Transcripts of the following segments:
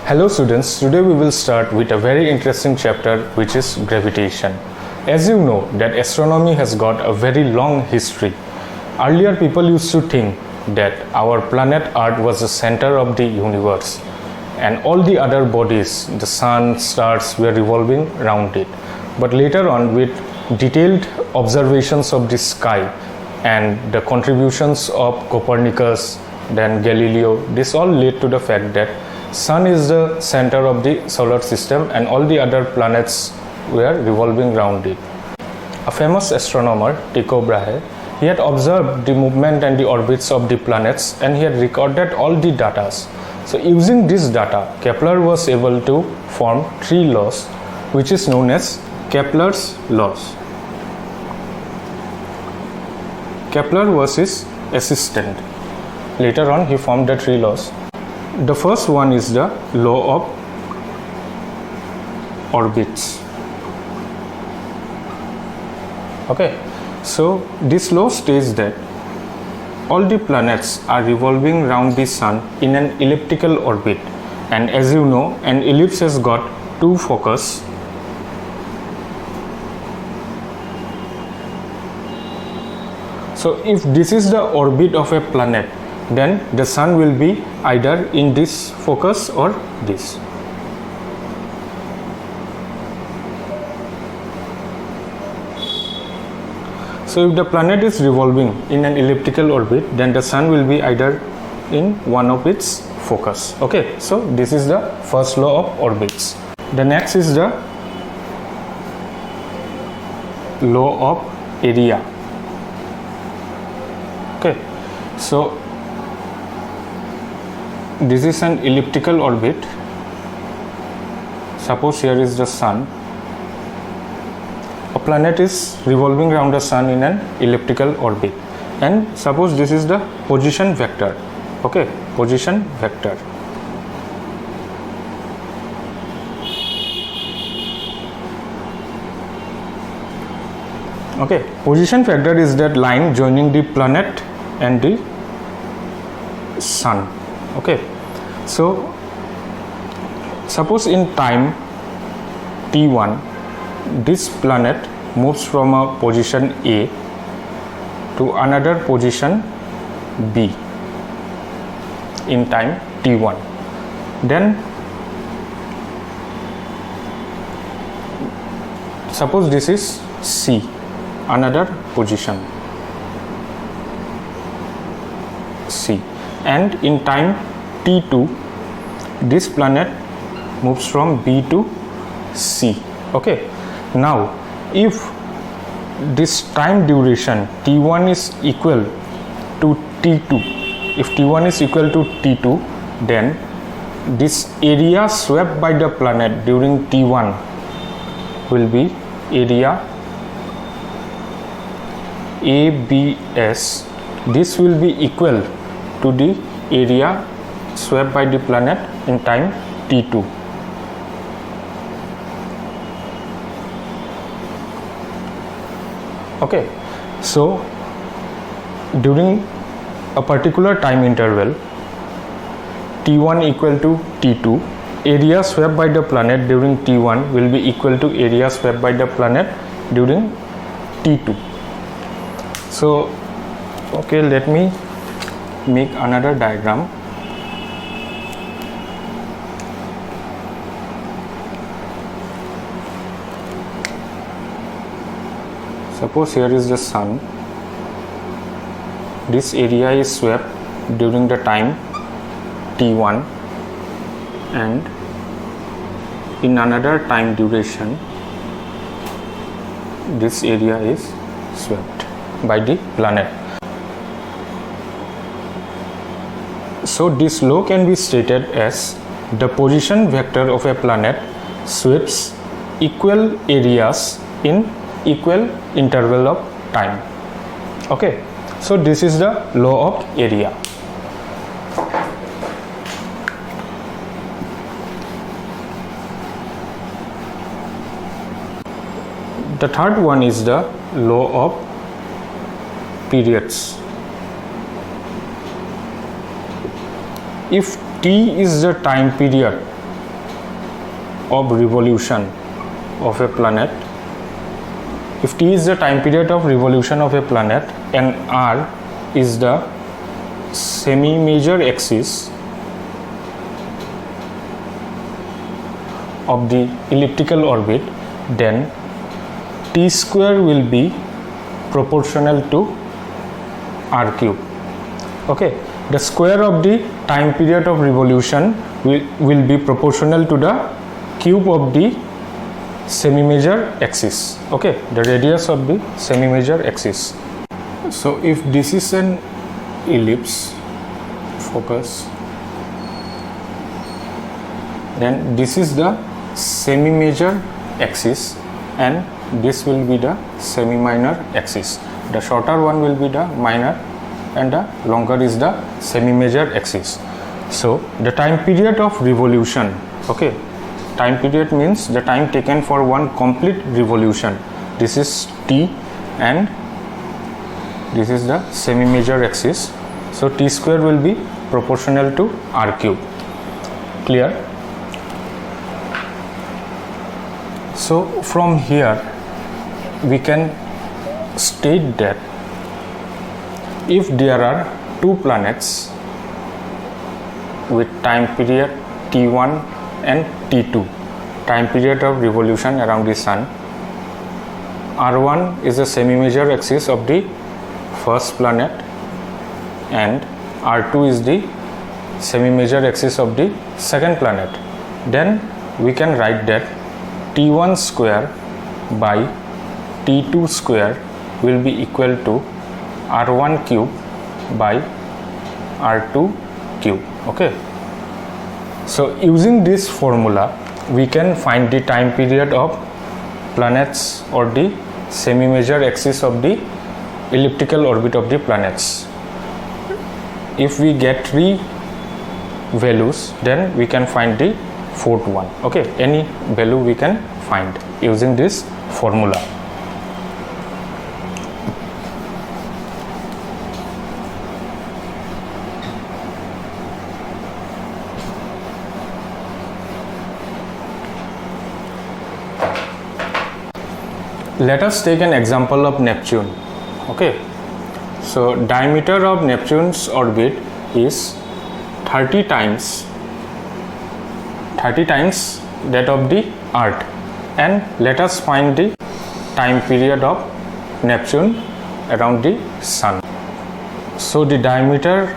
Hello students, today we will start with a very interesting chapter which is gravitation. As you know that astronomy has got a very long history. Earlier people used to think that our planet Earth was the center of the universe and all the other bodies, the sun, stars were revolving around it. But later on, with detailed observations of the sky and the contributions of Copernicus, then Galileo, this all led to the fact that Sun is the center of the solar system and all the other planets were revolving around it. A famous astronomer, Tycho Brahe, he had observed the movement and the orbits of the planets and he had recorded all the data. So using this data, Kepler was able to form three laws which is known as Kepler's laws. Kepler was his assistant. Later on he formed the three laws. The first one is the law of orbits. Okay, so this law states that all the planets are revolving around the sun in an elliptical orbit, and as you know, an ellipse has got two focus. So if this is the orbit of a planet, then the sun will be either in this focus or this. So if the planet is revolving in an elliptical orbit, then the sun will be either in one of its focus. Okay, so this is the first law of orbits. The next is the law of area. Okay, so this is an elliptical orbit. Suppose here is the sun. A planet is revolving around the sun in an elliptical orbit, and suppose this is the position vector. Okay, position vector. Okay, position vector is that line joining the planet and the sun. Okay, so suppose in time t1 this planet moves from a position A to another position B in time t1, then suppose this is C, another position C, and in time t2 this planet moves from B to C. Okay, now if this time duration t1 is equal to t2, if t1 is equal to t2, then this area swept by the planet during t1 will be area ABS. This will be equal to the area swept by the planet in time t2. Okay, so during a particular time interval t1 equal to t2, area swept by the planet during t1 will be equal to area swept by the planet during t2. So okay, let me make another diagram. Suppose here is the sun. This area is swept during the time t1, and in another time duration this area is swept by the planet. So this law can be stated as the position vector of a planet sweeps equal areas in equal interval of time. Okay, so this is the law of area. The third one is the law of periods. If T is the time period of revolution of a planet, if t is the time period of revolution of a planet and r is the semi-major axis of the elliptical orbit, then t square will be proportional to r cube. Okay, the square of the time period of revolution will be proportional to the cube of the semi-major axis. Okay, the radius of the semi-major axis. So if this is an ellipse, focus, then this is the semi-major axis and this will be the semi-minor axis. The shorter one will be the minor and the longer is the semi-major axis. So the time period of revolution, okay, time period means the time taken for one complete revolution. This is t and this is the semi-major axis. So t square will be proportional to r cube. Clear? So from here we can state that if there are two planets with time period t1 and t2, time period of revolution around the sun, r1 is the semi-major axis of the first planet and r2 is the semi-major axis of the second planet, then we can write that t1 square by t2 square will be equal to r1 cube by r2 cube. Okay, so using this formula we can find the time period of planets or the semi-major axis of the elliptical orbit of the planets. If we get three values, then we can find the fourth one. Okay, any value we can find using this formula. Let us take an example of Neptune. Okay, so diameter of Neptune's orbit is 30 times that of the Earth, and let us find the time period of Neptune around the Sun. So the diameter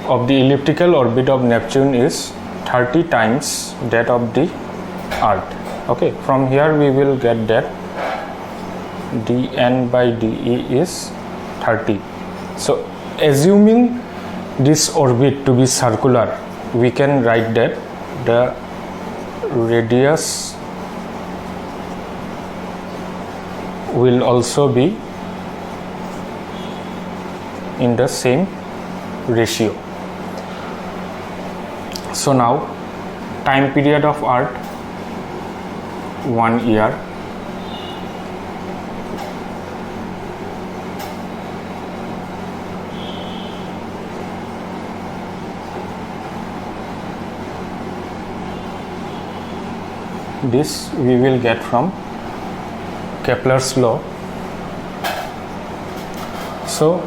of the elliptical orbit of Neptune is 30 times that of the Earth. Okay, from here we will get that dN by dE is 30. So assuming this orbit to be circular, we can write that the radius will also be in the same ratio. So now time period of Earth 1 year, this we will get from Kepler's law. So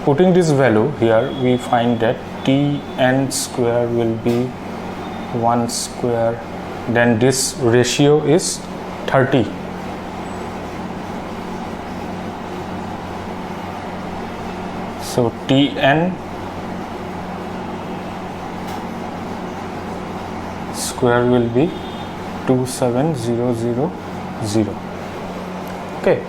putting this value here, we find that Tn square will be 1 square, then this ratio is 30. So Tn square will be 27000. Okay,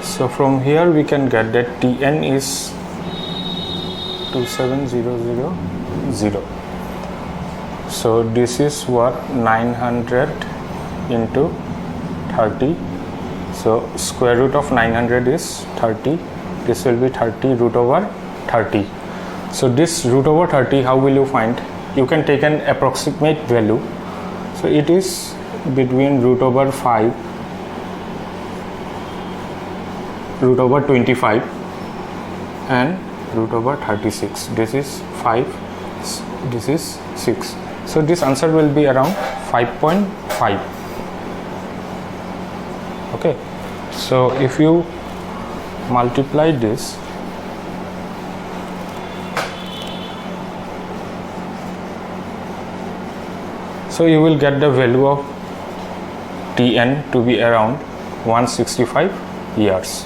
so from here we can get that Tn is 27000. So this is what 900 into 30. So square root of 900 is 30. This will be 30 root over 30. So this root over 30, how will you find? You can take an approximate value. So it is between root over 5, root over 25 and root over 36. This is 5, this is 6. So this answer will be around 5.5. Okay, so if you multiply this, so you will get the value of Tn to be around 165 years.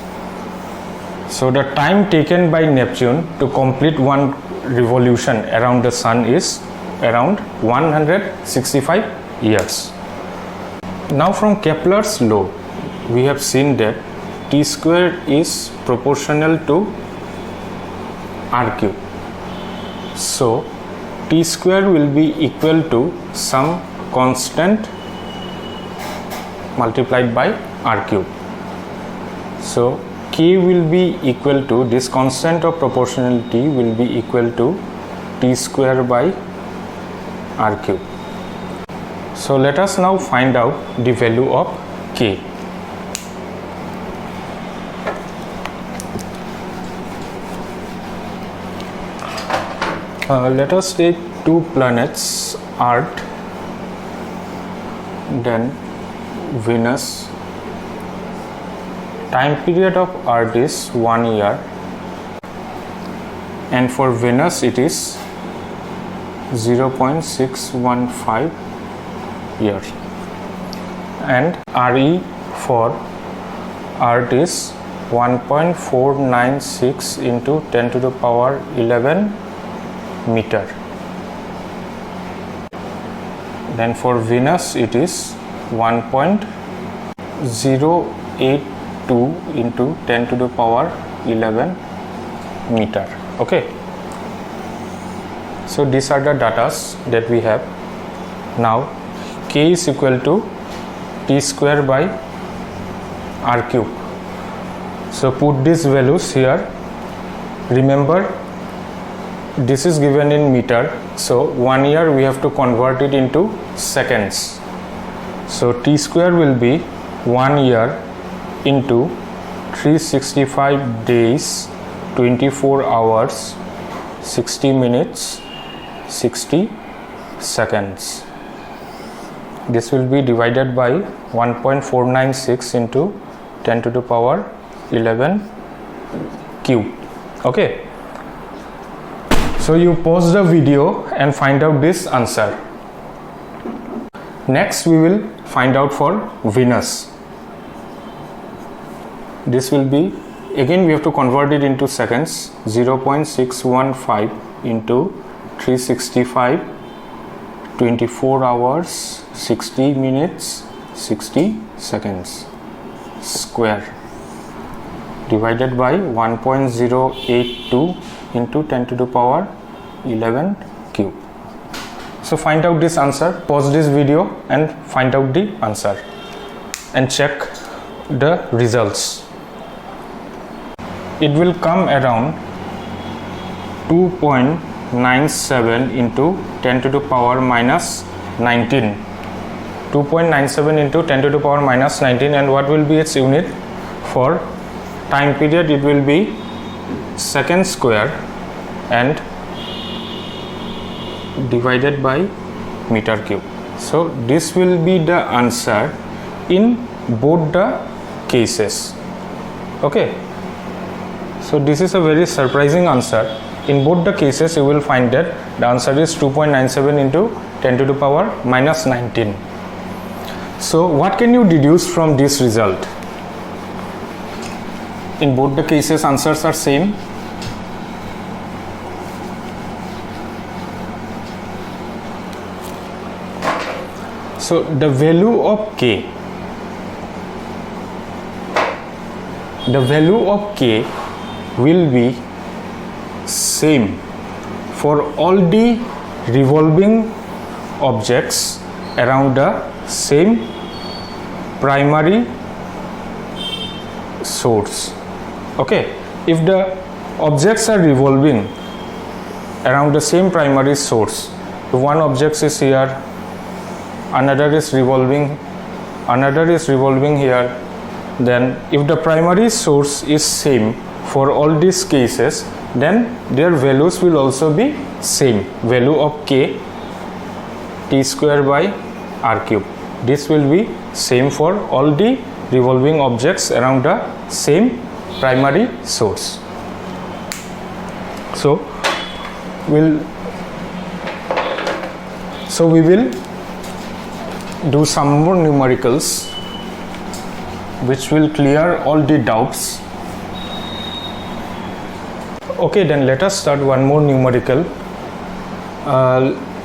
So the time taken by Neptune to complete one revolution around the Sun is around 165 years. Now from Kepler's law, we have seen that T square is proportional to R cube. So T square will be equal to some constant multiplied by R cube. So K will be equal to, this constant of proportionality will be equal to T square by R cube. So let us now find out the value of K. Let us take two planets, Earth, then Venus. Time period of Earth is 1 year, and for Venus it is 0.615 years, and RE for Earth is 1.496 into 10 to the power 11 meter. Then for Venus it is 1.082 into 10 to the power 11 meter. Okay, so these are the datas that we have. Now K is equal to T square by R cube. So put these values here. Remember, this is given in meter, so 1 year we have to convert it into seconds. So T square will be 1 year into 365 days, 24 hours, 60 minutes, 60 seconds. This will be divided by 1.496 into 10 to the power 11 cube. Okay, so you pause the video and find out this answer. Next we will find out for Venus. This will be, again we have to convert it into seconds, 0.615 into 365, 24 hours, 60 minutes, 60 seconds square, divided by 1.082 into 10 to the power 11 cube. So find out this answer, pause this video and find out the answer and check the results. It will come around 2.97 into 10 to the power minus 19. 2.97 into 10 to the power minus 19, and what will be its unit? For time period it will be second square and divided by meter cube. So this will be the answer in both the cases. Okay, so this is a very surprising answer. In both the cases you will find that the answer is 2.97 into 10 to the power minus 19. So what can you deduce from this result? In both the cases answers are same. So the value of K, will be same for all the revolving objects around the same primary source. Okay, if the objects are revolving around the same primary source, if one object is here, another is revolving another is revolving here. Then if the primary source is same for all these cases, then their values will also be same. Value of k t square by r cube, this will be same for all the revolving objects around the same primary source. So we will do some more numericals which will clear all the doubts. Okay, then let us start one more numerical.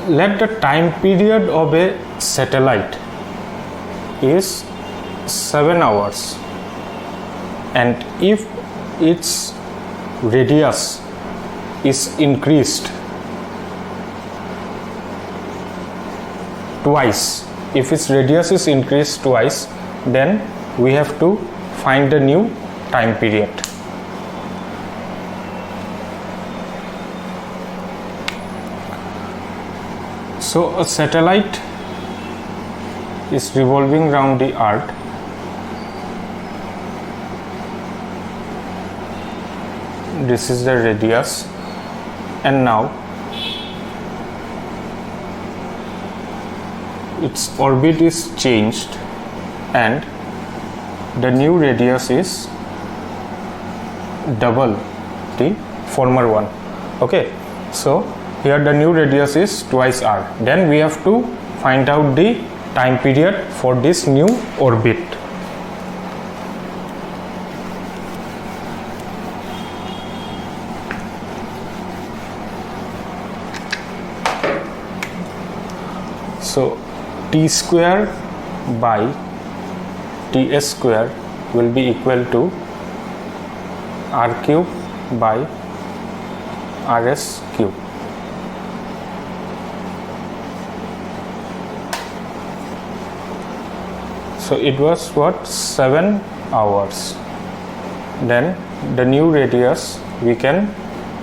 Let the time period of a satellite is 7 hours, and if its radius is increased twice, if its radius is increased twice, then we have to find the new time period. So a satellite is revolving around the earth. This is the radius, and now its orbit is changed and the new radius is double the former one. Okay, so here the new radius is twice r. Then we have to find out the time period for this new orbit. So t square by ts square will be equal to r cube by rs cube. So it was what, 7 hours. Then the new radius we can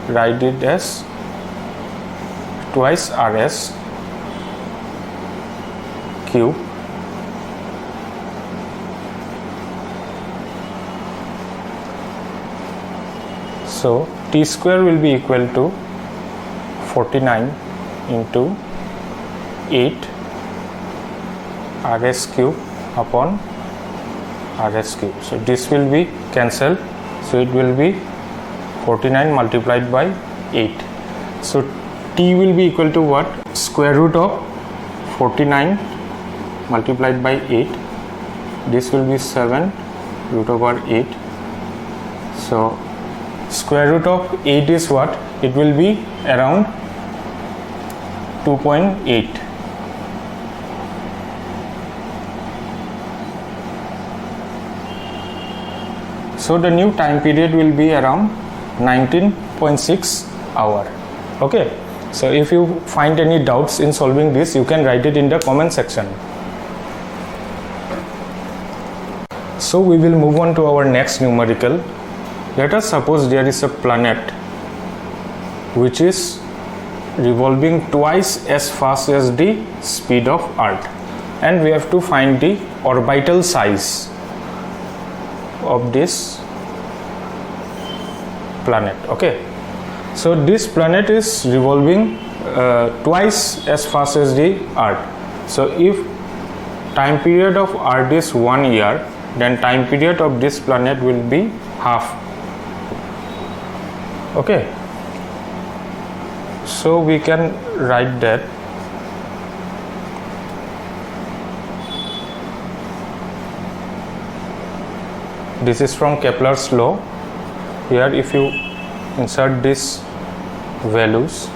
write it as twice rs cube so t square will be equal to 49 into 8 rs cube upon rs cube. So this will be cancelled, so it will be 49 multiplied by 8. So t will be equal to what, square root of 49 multiplied by 8. This will be 7 root over 8. So square root of 8 is what, it will be around 2.8. So the new time period will be around 19.6 hour. Okay, so if you find any doubts in solving this, you can write it in the comment section. So we will move on to our next numerical. Let us suppose there is a planet which is revolving twice as fast as the speed of Earth, and we have to find the orbital size of this planet. Okay, so this planet is revolving twice as fast as the Earth. So if time period of Earth is 1 year, then time period of this planet will be half. Okay, so we can write that this is from Kepler's law. Here if you insert these values,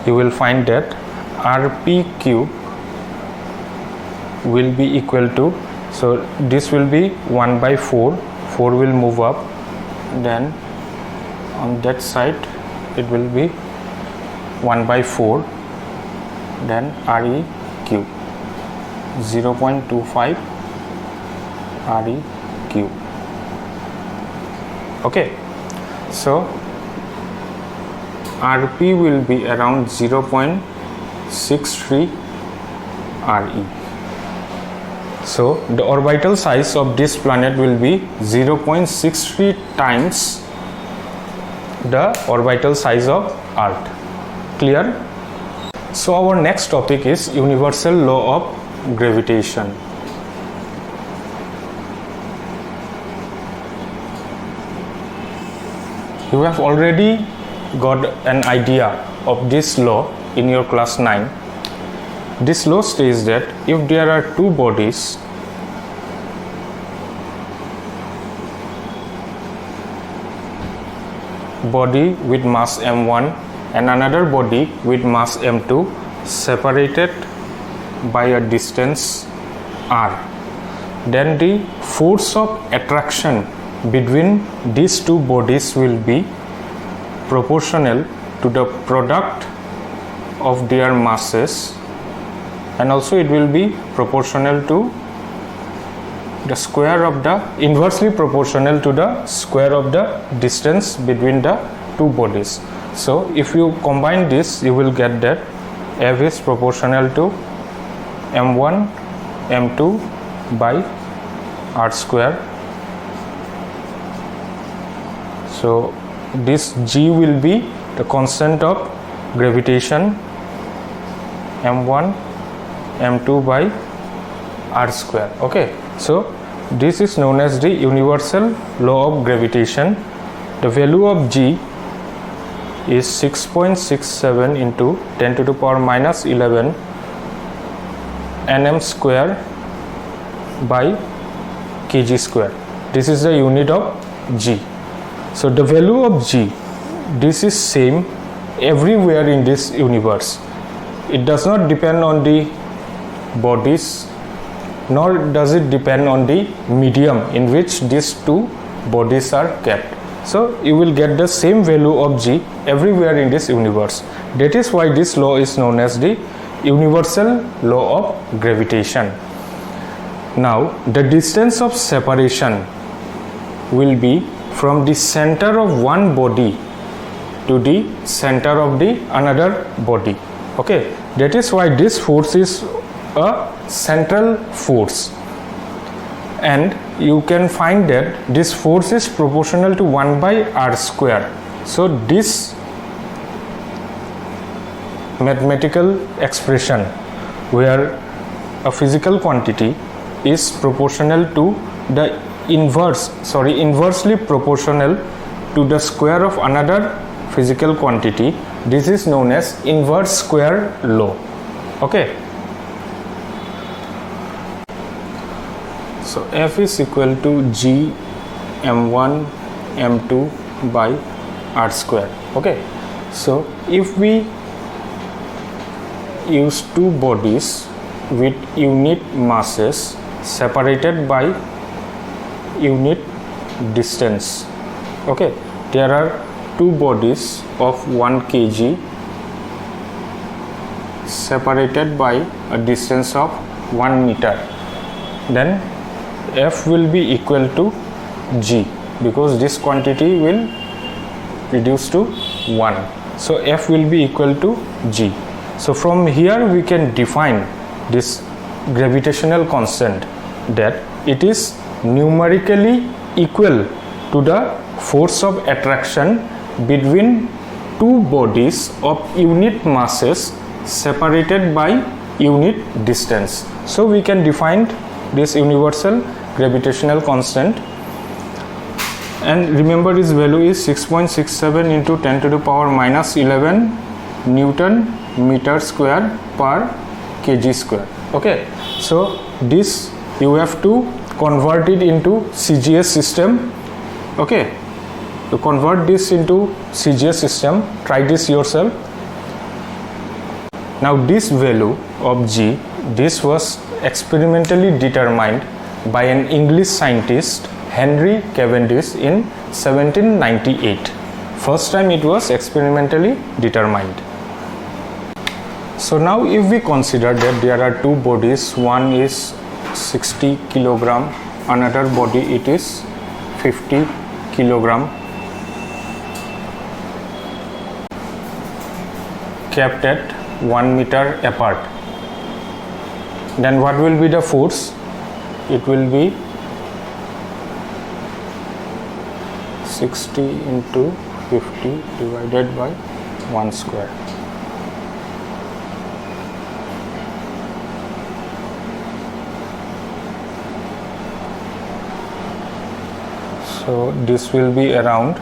you will find that rp cube will be equal to, so this will be 1 by 4, 4 will move up, then on that side it will be 1 by 4, then re cube 0.25 re cube. Okay, so Rp will be around 0.63 Re. So the orbital size of this planet will be 0.63 times the orbital size of Earth. Clear? So our next topic is universal law of gravitation. You have already got an idea of this law in your class 9. This law states that if there are two bodies, body with mass m1 and another body with mass m2 separated by a distance r, then the force of attraction between these two bodies will be proportional to the product of their masses, and also it will be proportional to the square of the inversely proportional to the square of the distance between the two bodies. So if you combine this, you will get that F is proportional to m1 m2 by r square. So this G will be the constant of gravitation, m1 m2 by r square. Okay, so this is known as the universal law of gravitation. The value of G is 6.67 into 10 to the power minus 11 nm square by kg square. This is the unit of G. So the value of G, this is same everywhere in this universe. It does not depend on the bodies, nor does it depend on the medium in which these two bodies are kept. So you will get the same value of G everywhere in this universe. That is why this law is known as the universal law of gravitation. Now the distance of separation will be from the center of one body to the center of the another body. Okay, that is why this force is a central force, and you can find that this force is proportional to 1 by r square. So this mathematical expression where a physical quantity is proportional to the inversely proportional to the square of another physical quantity, this is known as inverse square law. Okay, so F is equal to G m1 m2 by r square. Okay, so if we use two bodies with unit masses separated by unit distance, okay, there are two bodies of 1 kg separated by a distance of 1 meter, then F will be equal to G because this quantity will reduce to 1. So F will be equal to G. So from here we can define this gravitational constant, that it is numerically equal to the force of attraction between two bodies of unit masses separated by unit distance. So we can define this universal gravitational constant, and remember its value is 6.67 into 10 to the power minus 11 Newton meter square per kg square. Okay, so this you have to convert it into CGS system. Okay, to convert this into CGS system, try this yourself. Now this value of G, this was experimentally determined by an English scientist Henry Cavendish in 1798. First time it was experimentally determined. So now if we consider that there are two bodies, one is 60 kilogram, another body it is 50 kilogram kept at 1 meter apart. Then what will be the force? It will be 60 into 50 divided by 1 square. So this will be around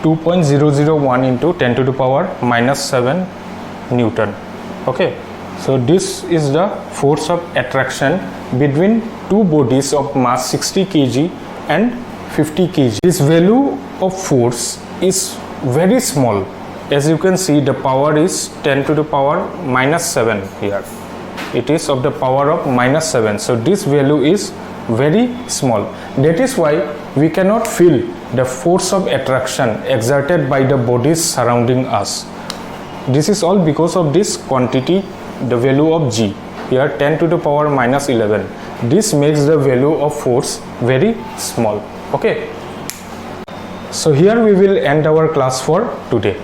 2.001 into 10 to the power minus 7 Newton. Okay, so this is the force of attraction between two bodies of mass 60 kg and 50 kg. This value of force is very small. As you can see, the power is 10 to the power minus 7 here. It is of the power of minus 7. So this value is very small. That is why we cannot feel the force of attraction exerted by the bodies surrounding us. This is all because of this quantity, the value of G. Here 10 to the power minus 11. This makes the value of force very small. Okay. So here we will end our class for today.